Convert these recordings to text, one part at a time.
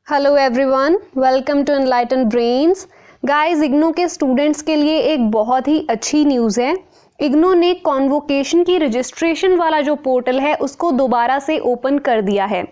Hello everyone, welcome to enlighten brains. Guys, IGNOU के students के लिए एक बहुत ही अच्छी न्यूज़ है। इग्नू ने कॉन्वोकेशन की रजिस्ट्रेशन वाला जो पोर्टल है उसको दोबारा से ओपन कर दिया है।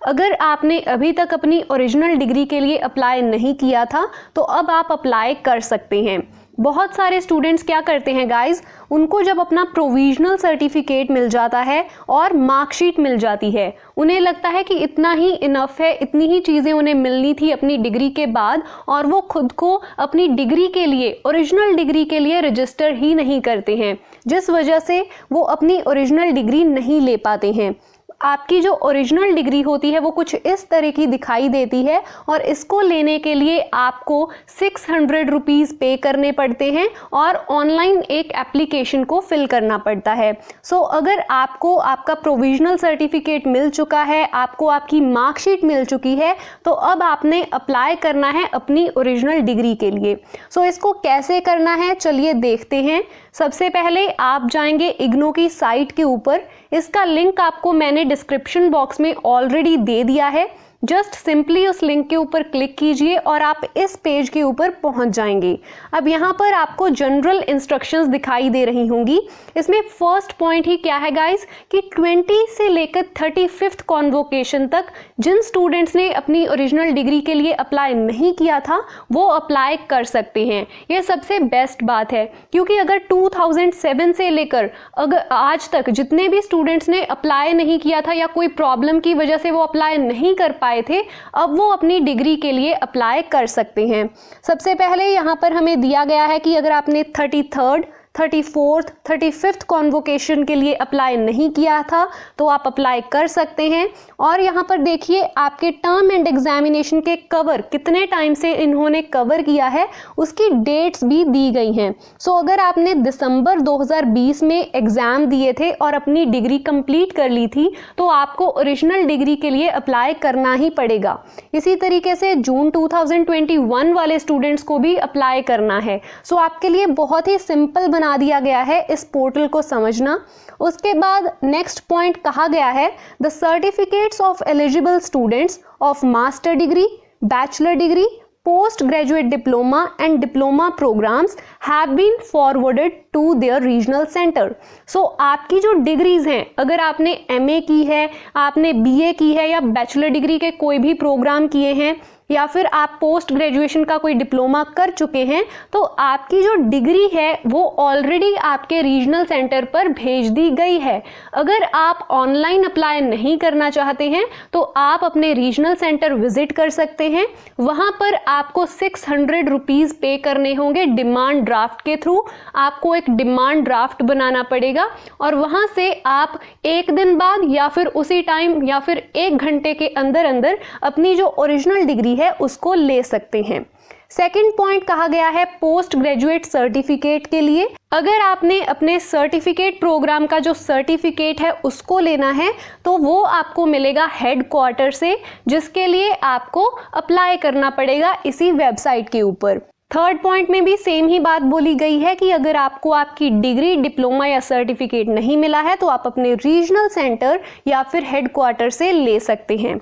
अगर आपने अभी तक अपनी ओरिजिनल डिग्री के लिए अप्लाई नहीं किया था तो अब आप अप्लाई कर सकते हैं। बहुत सारे स्टूडेंट्स क्या करते हैं गाइस, उनको जब अपना प्रोविजनल सर्टिफिकेट मिल जाता है और मार्कशीट मिल जाती है, उन्हें लगता है कि इतना ही इनफ है, इतनी ही चीज़ें उन्हें मिलनी थी अपनी डिग्री के बाद, और वो खुद को अपनी डिग्री के लिए, ओरिजिनल डिग्री के लिए रजिस्टर ही नहीं करते हैं, जिस वजह से वो अपनी ओरिजिनल डिग्री नहीं ले पाते हैं। आपकी जो ओरिजिनल डिग्री होती है वो कुछ इस तरह की दिखाई देती है और इसको लेने के लिए आपको 600 रुपीज़ पे करने पड़ते हैं और ऑनलाइन एक एप्लीकेशन को फिल करना पड़ता है। सो अगर आपको आपका प्रोविजनल सर्टिफिकेट मिल चुका है, आपको आपकी मार्कशीट मिल चुकी है, तो अब आपने अप्लाई करना है अपनी ओरिजिनल डिग्री के लिए। सो इसको कैसे करना है, चलिए देखते हैं। सबसे पहले आप जाएंगे इग्नू की साइट के ऊपर। इसका लिंक आपको मैंने डिस्क्रिप्शन बॉक्स में ऑलरेडी दे दिया है। जस्ट सिंपली उस लिंक के ऊपर क्लिक कीजिए और आप इस पेज के ऊपर पहुंच जाएंगे। अब यहाँ पर आपको जनरल इंस्ट्रक्शंस दिखाई दे रही होंगी। इसमें फर्स्ट पॉइंट ही क्या है गाइस कि 20 से लेकर 35th कॉन्वोकेशन तक जिन स्टूडेंट्स ने अपनी ओरिजिनल डिग्री के लिए अप्लाई नहीं किया था वो अप्लाई कर सकते हैं। ये सबसे बेस्ट बात है, क्योंकि अगर 2007 से लेकर अगर आज तक जितने भी स्टूडेंट्स ने अप्लाई नहीं किया था या कोई प्रॉब्लम की वजह से वो अप्लाई नहीं कर पाए थे, अब वो अपनी डिग्री के लिए अप्लाई कर सकते हैं। सबसे पहले यहाँ पर हमें दिया गया है कि अगर आपने 33rd, 34th, 35th कॉन्वोकेशन के लिए अप्लाई नहीं किया था तो आप अप्लाई कर सकते हैं। और यहाँ पर देखिए आपके टर्म एंड एग्जामिनेशन के कवर कितने टाइम से इन्होंने कवर किया है, उसकी डेट्स भी दी गई हैं। सो अगर आपने दिसंबर 2020 में एग्ज़ाम दिए थे और अपनी डिग्री कंप्लीट कर ली थी तो आपको ओरिजिनल डिग्री के लिए अप्लाई करना ही पड़ेगा। इसी तरीके से जून 2021 वाले स्टूडेंट्स को भी अप्लाई करना है। सो आपके लिए बहुत ही सिंपल बना दिया गया है इस पोर्टल को समझना। उसके बाद नेक्स्ट पॉइंट कहा गया है, the certificates of eligible students of master degree, bachelor degree, post graduate diploma and diploma programmes have been forwarded to their regional centre. So आपकी जो डिग्रीज हैं, अगर आपने एमए की है, आपने बीए की है या बैचलर डिग्री के कोई भी प्रोग्राम किए हैं या फिर आप पोस्ट ग्रेजुएशन का कोई डिप्लोमा कर चुके हैं, तो आपकी जो डिग्री है वो ऑलरेडी आपके रीजनल सेंटर पर भेज दी गई है। अगर आप ऑनलाइन अप्लाई नहीं करना चाहते हैं तो आप अपने रीजनल सेंटर विजिट कर सकते हैं। वहाँ पर आपको 600 रुपीज़ पे करने होंगे डिमांड ड्राफ्ट के थ्रू। आपको एक डिमांड ड्राफ्ट बनाना पड़ेगा और वहाँ से आप एक दिन बाद या फिर उसी टाइम या फिर 1 घंटे के अंदर अंदर अपनी जो ओरिजिनल डिग्री है उसको ले सकते हैं। सेकंड पॉइंट कहा गया है पोस्ट ग्रेजुएट सर्टिफिकेट के लिए। अगर आपने अपने सर्टिफिकेट प्रोग्राम का जो सर्टिफिकेट है उसको लेना है तो वो आपको मिलेगा हेड क्वार्टर से, जिसके लिए आपको अप्लाई करना पड़ेगा इसी वेबसाइट के ऊपर। थर्ड पॉइंट में भी सेम ही बात बोली गई है कि अगर आपको आपकी डिग्री, डिप्लोमा या सर्टिफिकेट नहीं मिला है तो आप अपने रीजनल सेंटर या फिर हेड क्वार्टर से ले सकते हैं।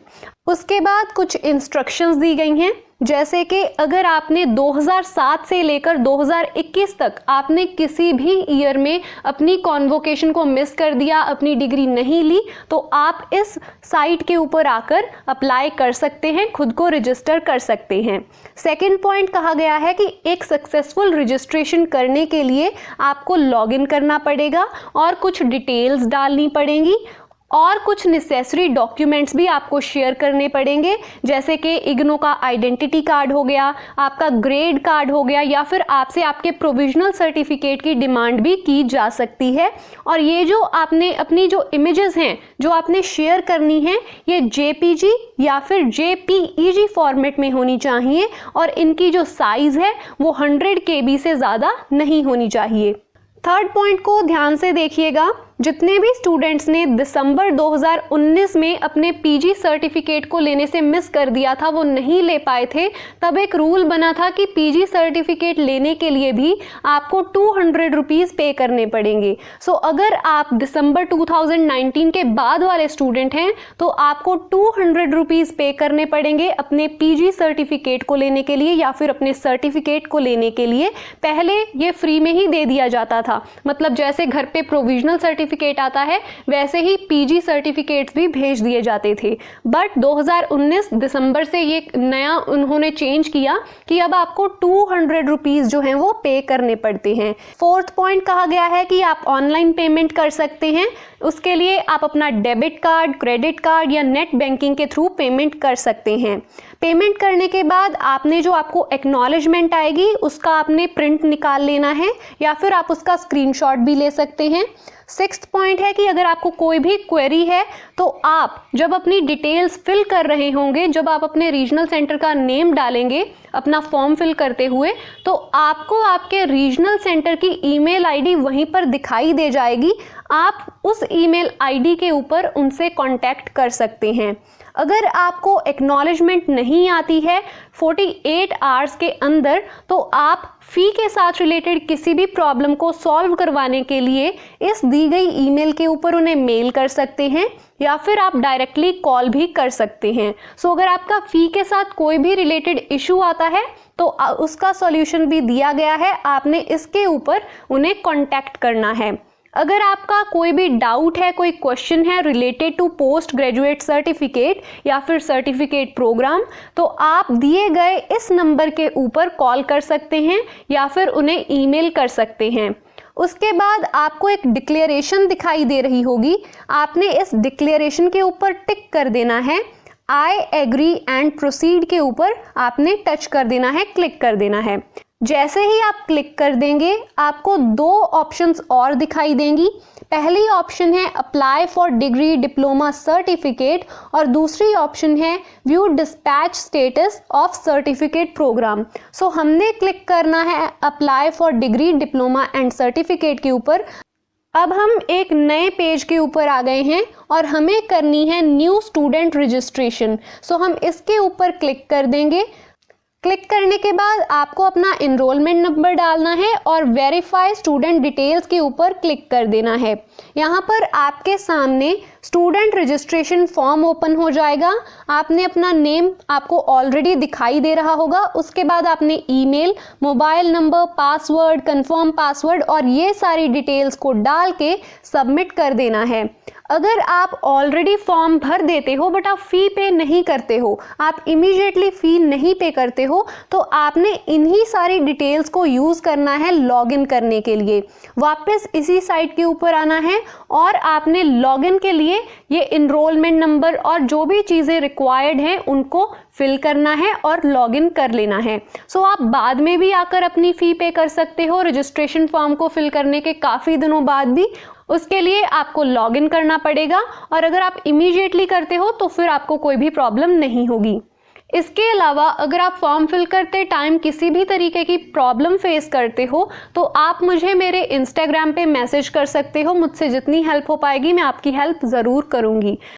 उसके बाद कुछ इंस्ट्रक्शंस दी गई हैं, जैसे कि अगर आपने 2007 से लेकर 2021 तक आपने किसी भी ईयर में अपनी कॉन्वोकेशन को मिस कर दिया, अपनी डिग्री नहीं ली, तो आप इस साइट के ऊपर आकर अप्लाई कर सकते हैं, खुद को रजिस्टर कर सकते हैं। सेकंड पॉइंट कहा गया है कि एक सक्सेसफुल रजिस्ट्रेशन करने के लिए आपको लॉगिन करना पड़ेगा और कुछ डिटेल्स डालनी पड़ेंगी और कुछ नेसेसरी डॉक्यूमेंट्स भी आपको शेयर करने पड़ेंगे, जैसे कि इग्नू का आइडेंटिटी कार्ड हो गया, आपका ग्रेड कार्ड हो गया, या फिर आपसे आपके प्रोविजनल सर्टिफिकेट की डिमांड भी की जा सकती है। और ये जो आपने अपनी जो इमेजेस हैं जो आपने शेयर करनी है, ये जेपीजी या फिर जेपीईजी फॉर्मेट में होनी चाहिए और इनकी जो साइज है वो 100 KB से ज़्यादा नहीं होनी चाहिए। थर्ड पॉइंट को ध्यान से देखिएगा, जितने भी स्टूडेंट्स ने दिसंबर 2019 में अपने पीजी सर्टिफिकेट को लेने से मिस कर दिया था, वो नहीं ले पाए थे, तब एक रूल बना था कि पीजी सर्टिफिकेट लेने के लिए भी आपको 200 रुपीज़ पे करने पड़ेंगे। सो अगर आप दिसंबर 2019 के बाद वाले स्टूडेंट हैं तो आपको 200 रुपीज़ पे करने पड़ेंगे अपने पीजी सर्टिफिकेट को लेने के लिए या फिर अपने सर्टिफिकेट को लेने के लिए। पहले ये फ्री में ही दे दिया जाता था, मतलब जैसे घर पे प्रोविजनल सर्टिफिकेट आता है वैसे ही पीजी सर्टिफिकेट्स भी भेज दिए जाते थे। बट 2019 दिसंबर से ये नया उन्होंने चेंज किया कि अब आपको 200 रुपीज़ जो हैं वो पे करने पड़ते हैं। फोर्थ पॉइंट कहा गया है कि आप ऑनलाइन पेमेंट कर सकते हैं। उसके लिए आप अपना डेबिट कार्ड, क्रेडिट कार्ड या नेट बैंकिंग के थ्रू पेमेंट कर सकते हैं। पेमेंट करने के बाद आपने जो आपको एक्नॉलेजमेंट आएगी उसका आपने प्रिंट निकाल लेना है या फिर आप उसका स्क्रीनशॉट भी ले सकते हैं। सिक्स्थ पॉइंट है कि अगर आपको कोई भी क्वेरी है तो आप जब अपनी डिटेल्स फिल कर रहे होंगे, जब आप अपने रीजनल सेंटर का नेम डालेंगे अपना फॉर्म फिल करते हुए, तो आपको आपके रीजनल सेंटर की ईमेल आईडी वहीं पर दिखाई दे जाएगी। आप उस ईमेल आईडी के ऊपर उनसे कांटेक्ट कर सकते हैं। अगर आपको एक्नॉलेजमेंट नहीं आती है 48 आवर्स के अंदर, तो आप फ़ी के साथ रिलेटेड किसी भी प्रॉब्लम को सॉल्व करवाने के लिए इस दी गई ईमेल के ऊपर उन्हें मेल कर सकते हैं या फिर आप डायरेक्टली कॉल भी कर सकते हैं। सो अगर आपका फ़ी के साथ कोई भी रिलेटेड इशू आता है तो उसका सॉल्यूशन भी दिया गया है, आपने इसके ऊपर उन्हें कॉन्टैक्ट करना है। अगर आपका कोई भी डाउट है, कोई क्वेश्चन है related to post graduate certificate या फिर सर्टिफिकेट प्रोग्राम, तो आप दिए गए इस नंबर के ऊपर कॉल कर सकते हैं या फिर उन्हें ईमेल कर सकते हैं। उसके बाद आपको एक डिक्लेरेशन दिखाई दे रही होगी, आपने इस डिक्लेरेशन के ऊपर टिक कर देना है। आई एग्री एंड प्रोसीड के ऊपर आपने टच कर देना है, क्लिक कर देना है। जैसे ही आप क्लिक कर देंगे आपको दो ऑप्शंस और दिखाई देंगी। पहली ऑप्शन है apply for degree diploma certificate और दूसरी ऑप्शन है view dispatch status of certificate programme. So हमने क्लिक करना है apply for degree diploma and certificate के ऊपर। अब हम एक नए पेज के ऊपर आ गए हैं और हमें करनी है न्यू स्टूडेंट रजिस्ट्रेशन। सो हम इसके ऊपर क्लिक कर देंगे। क्लिक करने के बाद आपको अपना एनरोलमेंट नंबर डालना है और वेरीफाई स्टूडेंट डिटेल्स के ऊपर क्लिक कर देना है। यहाँ पर आपके सामने स्टूडेंट रजिस्ट्रेशन फॉर्म ओपन हो जाएगा। आपने अपना नेम आपको ऑलरेडी दिखाई दे रहा होगा। उसके बाद आपने email, mobile number, password, confirm password और ये सारी डिटेल्स को डाल के सबमिट कर देना है। अगर आप ऑलरेडी फॉर्म भर देते हो बट आप फ़ी पे नहीं करते हो, आप इमीडिएटली फ़ी नहीं पे करते हो, तो आपने इन्हीं सारी डिटेल्स को यूज़ करना है लॉगिन करने के लिए। वापस इसी साइट के ऊपर आना है और आपने लॉगिन के लिए ये इनरोलमेंट नंबर और जो भी चीज़ें रिक्वायर्ड हैं उनको फिल करना है और लॉगिन कर लेना है। सो आप बाद में भी आकर अपनी फ़ी पे कर सकते हो रजिस्ट्रेशन फॉर्म को फिल करने के काफ़ी दिनों बाद भी। उसके लिए आपको लॉगिन करना पड़ेगा और अगर आप इमीडिएटली करते हो तो फिर आपको कोई भी प्रॉब्लम नहीं होगी। इसके अलावा अगर आप फॉर्म फिल करते टाइम किसी भी तरीके की प्रॉब्लम फेस करते हो तो आप मुझे मेरे इंस्टाग्राम पे मैसेज कर सकते हो। मुझसे जितनी हेल्प हो पाएगी मैं आपकी हेल्प ज़रूर करूँगी।